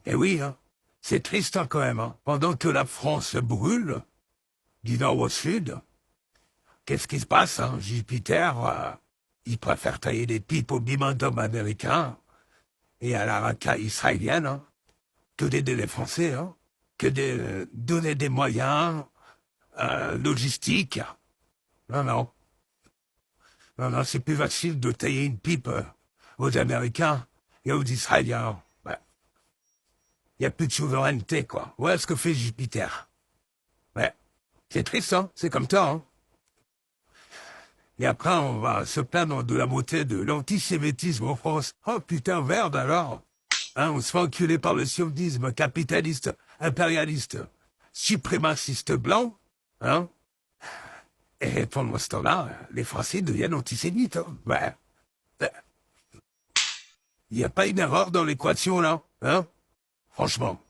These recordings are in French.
Eh oui, hein. C'est triste hein, quand même. Hein. Pendant que la France brûle, du nord au sud, qu'est-ce qui se passe hein? Jupiter, il préfère tailler des pipes au bimendum américain et à la racaille israélienne hein, que d'aider les Français, hein, que de donner des moyens logistiques. Non, non. Non, non, c'est plus facile de tailler une pipe aux Américains et aux Israéliens. Il n'y a plus de souveraineté, quoi. Voilà ce que fait Jupiter. Ouais. C'est triste, hein. C'est comme ça, hein. Et après, on va se plaindre de la montée de l'antisémitisme en France. Oh putain, merde alors. Hein, on se fait enculer par le sionisme capitaliste, impérialiste, suprémaciste blanc. Hein. Et pendant ce temps-là, les Français deviennent antisémites. Hein. Ouais. Il n'y a pas une erreur dans l'équation, là. Hein. Franchement.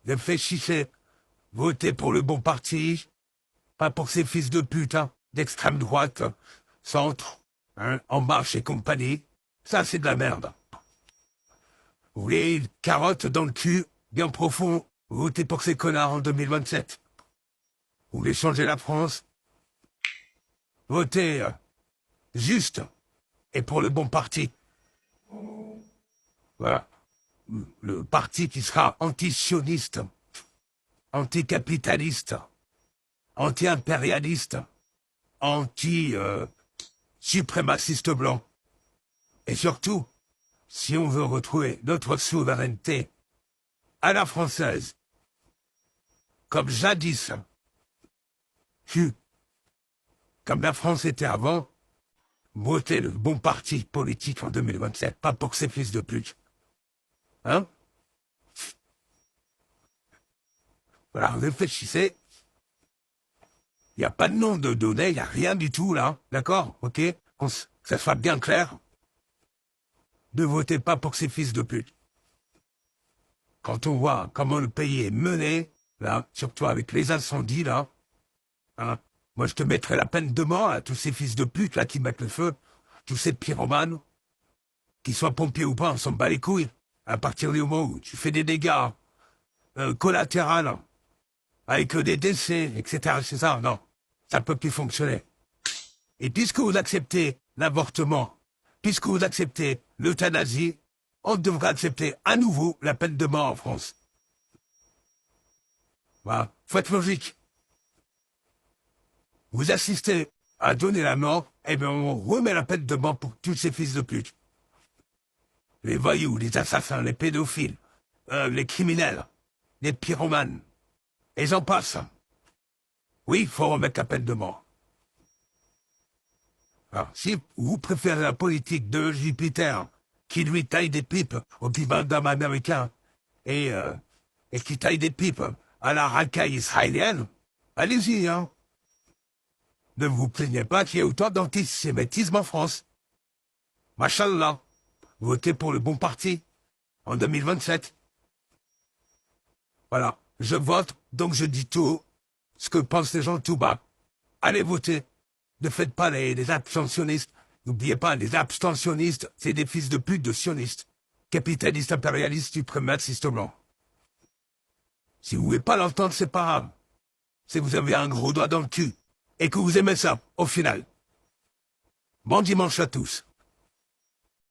Réfléchissez. Votez pour le bon parti. Pas pour ces fils de pute, hein, d'extrême droite, centre, hein, En Marche et compagnie. Ça, c'est de la merde. Vous voulez une carotte dans le cul, bien profond, votez pour ces connards en 2027. Vous voulez changer la France? Votez juste et pour le bon parti. Voilà. Le parti qui sera anti-sioniste, anti-capitaliste, anti-impérialiste, anti-suprémaciste blanc. Et surtout, si on veut retrouver notre souveraineté à la française, comme jadis, comme la France était avant, votez le bon parti politique en 2027, pas pour ces fils de pute. Hein? Voilà, réfléchissez. Il n'y a pas de nom de données, il n'y a rien du tout là, d'accord? Ok? Que ça soit bien clair. Ne votez pas pour ces fils de pute. Quand on voit comment le pays est mené, là, surtout avec les incendies, là, hein, moi je te mettrais la peine de mort à tous ces fils de pute, là, qui mettent le feu, tous ces pyromanes, qu'ils soient pompiers ou pas, on s'en bat les couilles, à partir du moment où tu fais des dégâts collatéraux, avec des décès, etc., c'est ça, non, ça ne peut plus fonctionner. Et puisque vous acceptez l'avortement, puisque vous acceptez l'euthanasie, on devrait accepter à nouveau la peine de mort en France. Voilà, faut être logique. Vous assistez à donner la mort, et bien on remet la peine de mort pour tous ces fils de pute. Les voyous, les assassins, les pédophiles, les criminels, les pyromanes, et j'en passe. Oui, il faut remettre la peine de mort. Alors, si vous préférez la politique de Jupiter, qui lui taille des pipes au bimendum américain, et qui taille des pipes à la racaille israélienne, allez-y, hein. Ne vous plaignez pas qu'il y ait autant d'antisémitisme en France. Machallah, votez pour le bon parti, en 2027. Voilà, je vote, donc je dis tout haut, ce que pensent les gens tout bas. Allez voter. Ne faites pas les abstentionnistes. N'oubliez pas, les abstentionnistes, c'est des fils de pute de sionistes. Capitalistes, impérialistes, suprémacistes blancs. Si vous voulez pas l'entendre, c'est pas grave. C'est que vous avez un gros doigt dans le cul. Et que vous aimez ça, au final. Bon dimanche à tous.